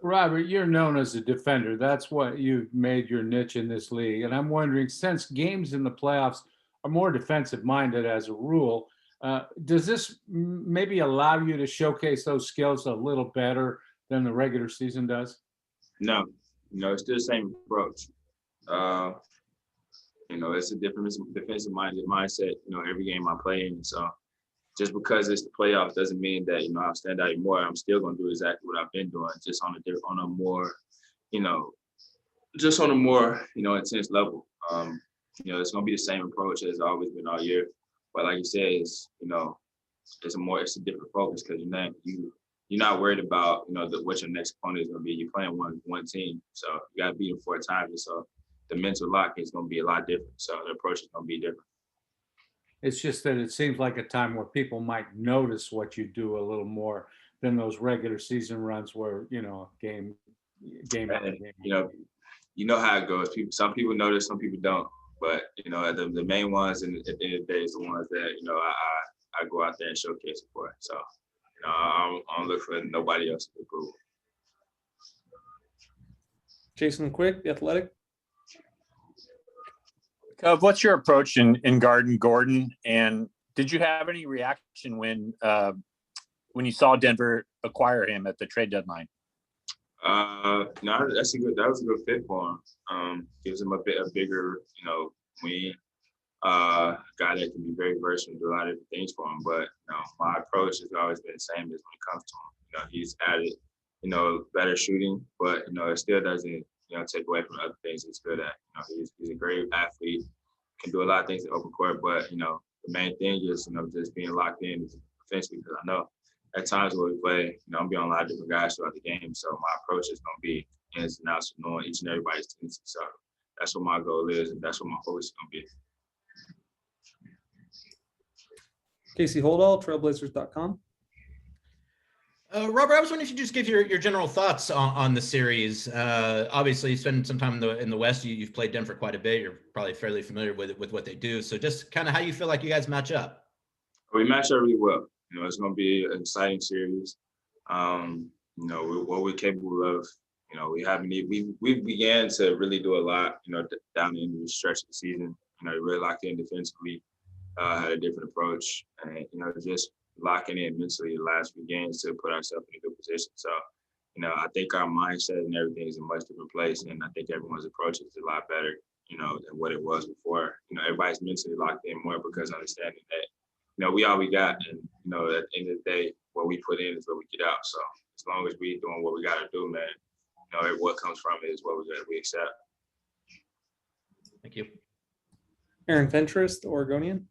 Robert, you're known as a defender. That's what you've made your niche in this league. And I'm wondering, since games in the playoffs are more defensive minded as a rule, does this maybe allow you to showcase those skills a little better than the regular season does? No, it's still the same approach. Uh, it's a different defensive minded mindset, every game I play in. So just because it's the playoffs doesn't mean that, I'll stand out more. I'm still going to do exactly what I've been doing, just on a more, you know, just on a more, intense level. It's going to be the same approach as it's always been all year. But like you said, it's a different focus because you're not worried about, what your next opponent is going to be. You're playing one team. So you got to beat them 4 times. And so the mental lock is going to be a lot different. So the approach is going to be different. It's just that it seems like a time where people might notice what you do a little more than those regular season runs where, game. And, you know how it goes. Some people notice, some people don't. But, the main ones and at the end of the day is the ones that, I go out there and showcase it for. So, I don't look for nobody else to approve. Jason Quick, The Athletic. Cov, what's your approach in guarding Gordon? And did you have any reaction when you saw Denver acquire him at the trade deadline? No, that was a good fit for him. Gives him a bigger, wing. Guy that can be very versatile and do a lot of different things for him. But my approach has always been the same as when it comes to him. He's added, better shooting, but it still doesn't, take away from other things he's good at. He's a great athlete, can do a lot of things in open court, but the main thing is, just being locked in defensively, because I know at times when we play, I'm be on a lot of different guys throughout the game. So my approach is gonna be ins and outs, knowing each and everybody's tendency. So that's what my goal is, and that's what my focus is gonna be. Casey Holdall, trailblazers.com. Robert, I was wondering if you just give your general thoughts on the series. Obviously, you spend some time in the West. You've played Denver quite a bit. You're probably fairly familiar with what they do. So just kind of how you feel like you guys match up. We match up really well. It's going to be an exciting series. What we're capable of. We began to really do a lot. Down in the stretch of the season. Really locked in defensively. Had a different approach, and just locking in mentally the last few games to put ourselves in a good position. So, I think our mindset and everything is in a much different place, and I think everyone's approach is a lot better, than what it was before. Everybody's mentally locked in more because understanding that, we all we got, and at the end of the day, what we put in is what we get out. So as long as we doing what we got to do, man, what comes from it is what we accept. Thank you. Aaron Fentress, the Oregonian.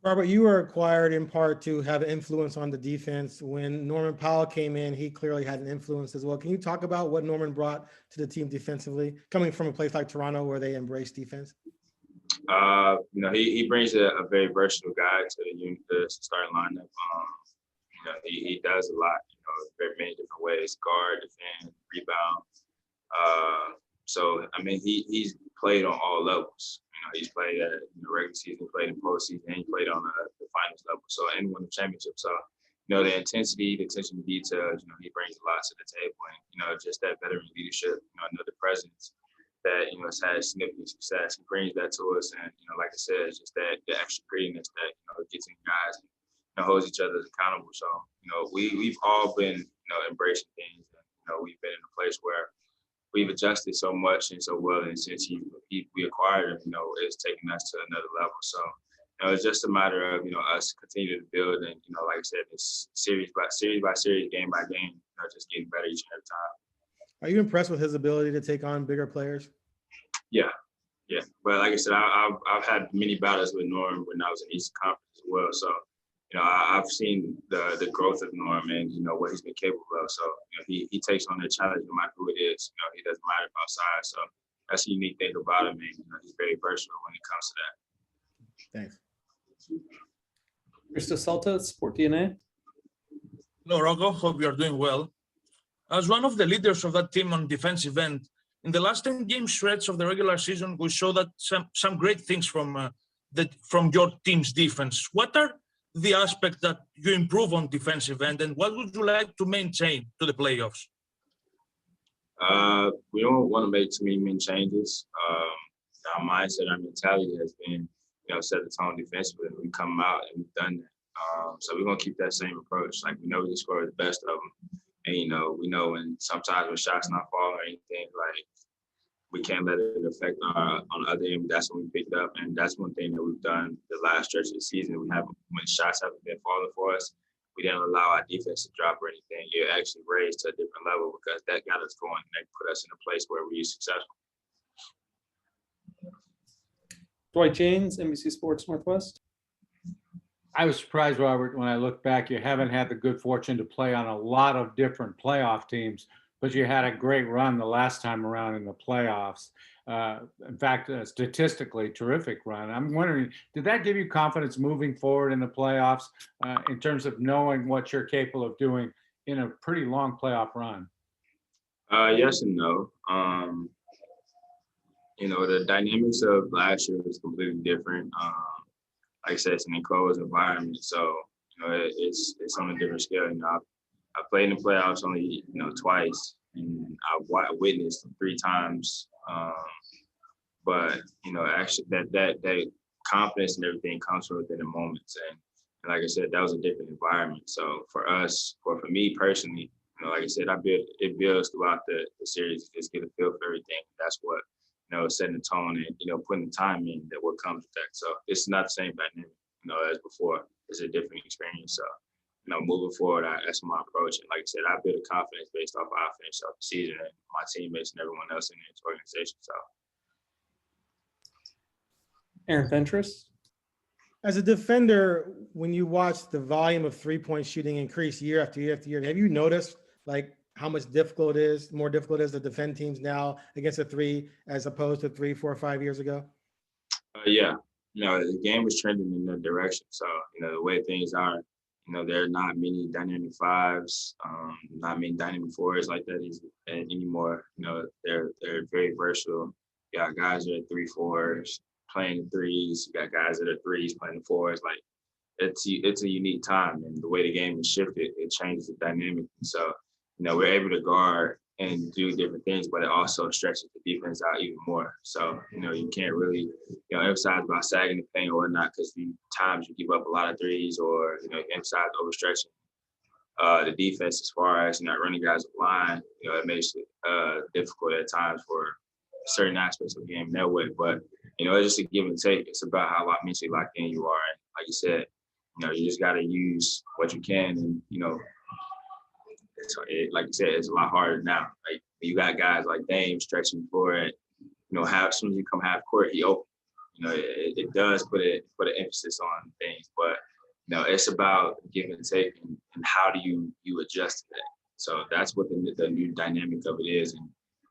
Robert, you were acquired in part to have influence on the defense. When Norman Powell came in, he clearly had an influence as well. Can you talk about what Norman brought to the team defensively, coming from a place like Toronto where they embrace defense? He brings a very versatile guy to the starting lineup. He does a lot, very many different ways: guard, defend, rebound. He's played on all levels. He's played at the regular season, played in postseason, and he played on the finals level. So, and won the championship. So, the intensity, the attention to detail, he brings a lot to the table. And, just that veteran leadership, another presence that, has had significant success. He brings that to us. And, like I said, it's just that the extra grittiness that, gets in guys and holds each other accountable. So, we've all been, embracing things. And, we've been in a place where we've adjusted so much and so well, and since we acquired him, it's taken us to another level. So, it's just a matter of us continue to build, and like I said, it's series by series, game by game, just getting better each and every time. Are you impressed with his ability to take on bigger players? Yeah. But like I said, I've had many battles with Norm when I was in Eastern Conference as well. So, I've seen the growth of Norm and, what he's been capable of. So, he takes on the challenge no matter who it is. He doesn't matter about size. So that's the unique thing about him. And, he's very versatile when it comes to that. Thanks. Krista Salta, Sport DNA. Hello, RoCo. Hope you are doing well. As one of the leaders of that team on defensive end, in the last 10-game stretch of the regular season, we saw that some great things from your team's defense. What are the aspects that you improve on defensive end, and what would you like to maintain to the playoffs? We don't want to make too many changes. Our mindset, our mentality has been, set the tone defensively. We come out and we've done that. So we're gonna keep that same approach. Like we know we can score the best of them, and we know when sometimes when shots not falling or anything, like we can't let it affect our on the other end. That's when we picked up, and that's one thing that we've done the last stretch of the season. We haven't when shots haven't been falling for us. We didn't allow our defense to drop or anything. It actually raised to a different level because that got us going and put us in a place where we're successful. Dwight James, NBC Sports Northwest. I was surprised, Robert, when I look back, you haven't had the good fortune to play on a lot of different playoff teams, but you had a great run the last time around in the playoffs. In fact, statistically terrific run. I'm wondering, did that give you confidence moving forward in the playoffs in terms of knowing what you're capable of doing in a pretty long playoff run? Yes and no. The dynamics of last year was completely different. Like I said, it's an enclosed environment, so it's on a different scale. I played in the playoffs only twice, and I witnessed 3 times. But actually, that confidence and everything comes from within the moments, and like I said, that was a different environment. So for us, for me personally, like I said, it builds throughout the series. Just get a feel for everything. That's what. Setting the tone and, putting the time in that what comes with that. So it's not the same dynamic, as before. It's a different experience. So, moving forward, that's my approach. And like I said, I build a confidence based off how I finished off the season and my teammates and everyone else in this organization. So. Aaron Fentress. As a defender, when you watch the volume of 3-point shooting increase year after year after year, have you noticed how much more difficult it is to defend teams now against a 3 as opposed to 3, 4, 5 years ago? Yeah, the game is trending in that direction. So, the way things are, there are not many dynamic 5s, not many dynamic 4s like that anymore. They're very versatile. You got guys that are 3, 4s playing the 3s. You got guys that are 3s playing the 4s. Like it's a unique time, and the way the game is shifted, it changes the dynamic. And so, we're able to guard and do different things, but it also stretches the defense out even more. So, you can't really, emphasize about sagging the paint or whatnot because the times you give up a lot of 3s or, emphasize overstretching the defense as far as not running guys line, it makes it difficult at times for certain aspects of the game that way. But, it's just a give and take. It's about how mentally locked in you are. And like you said, you just got to use what you can and, like you said, it's a lot harder now. Like you got guys like Dame stretching for it. As soon as you come half court, he open. It does put an emphasis on things, but it's about give and take and how do you adjust to that. So that's what the new dynamic of it is,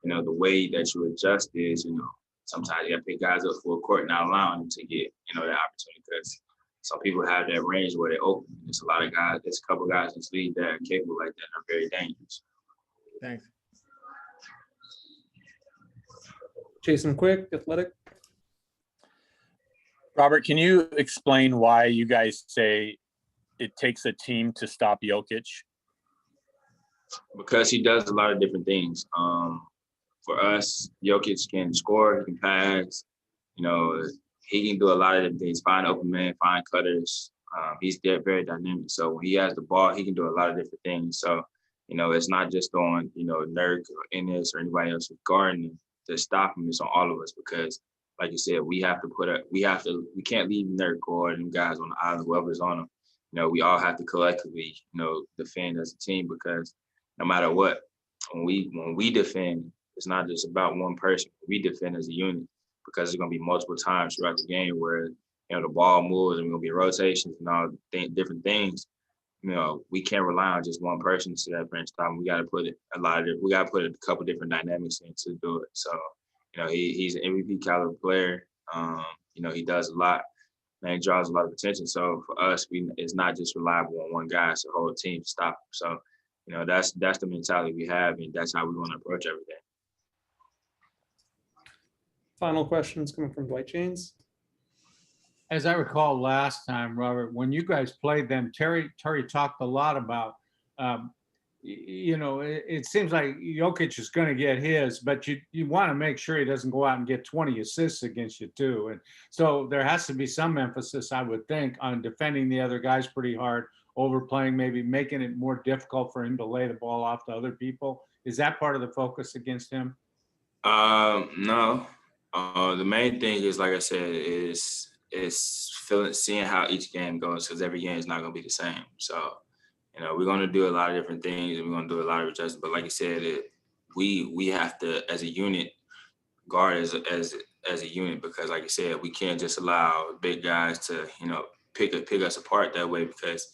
and the way that you adjust is sometimes you got to pick guys up full court, not allowing them to get that opportunity because some people have that range where they open. There's a lot of guys, there's a couple guys in this league that are capable like that and are very dangerous. Thanks. Jason Quick, Athletic. Robert, can you explain why you guys say it takes a team to stop Jokic? Because he does a lot of different things. For us, Jokic can score, he can pass, he can do a lot of different things, find open man, find cutters. He's very dynamic. So when he has the ball, he can do a lot of different things. So, it's not just on, Nurk or Ennis or anybody else who's guarding to stop him. It's on all of us because, like you said, we can't leave Nurk or them guys on the island, whoever's on them. We all have to collectively, defend as a team because no matter what, when we defend, it's not just about one person. We defend as a unit. Because there's going to be multiple times throughout the game where, the ball moves and we're going to be rotations and all different things. We can't rely on just one person to see that bench time. We got to put a couple different dynamics in to do it. So, he's an MVP caliber player. He does a lot and he draws a lot of attention. So for us, it's not just reliable on one guy. It's a whole team to stop him. So, that's the mentality we have and that's how we want to approach everything. Final questions coming from Dwight James. As I recall last time, Robert, when you guys played them, Terry talked a lot about you know, it seems like Jokic is going to get his, but you want to make sure he doesn't go out and get 20 assists against you too. And so there has to be some emphasis, I would think, on defending the other guys pretty hard, overplaying, maybe making it more difficult for him to lay the ball off to other people. Is that part of the focus against him? No. The main thing is, like I said, is seeing how each game goes, because every game is not going to be the same. So, you know, we're going to do a lot of different things, and we're going to do a lot of adjustments. But like I said, we have to, as a unit, guard as a unit, because like I said, we can't just allow big guys to, you know, pick us apart that way, because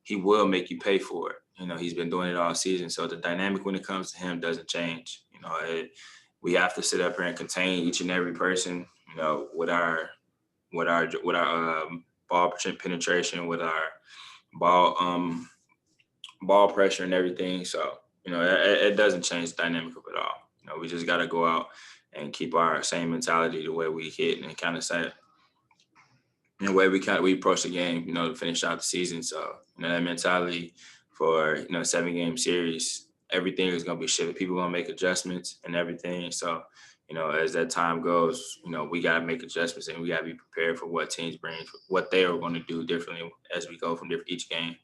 he will make you pay for it. You know, he's been doing it all season. So the dynamic when it comes to him doesn't change. You know, we have to sit up here and contain each and every person, you know, with our ball penetration, with our ball pressure and everything. So, you know, it doesn't change the dynamic of it all. You know, we just got to go out and keep our same mentality the way we hit, and kind of say, in the way we approach the game, you know, to finish out the season. So, you know, that mentality for, you know, 7-game series, everything is going to be shifted. People are going to make adjustments and everything. So, you know, as that time goes, you know, we got to make adjustments, and we got to be prepared for what teams bring, what they are going to do differently as we go from each game.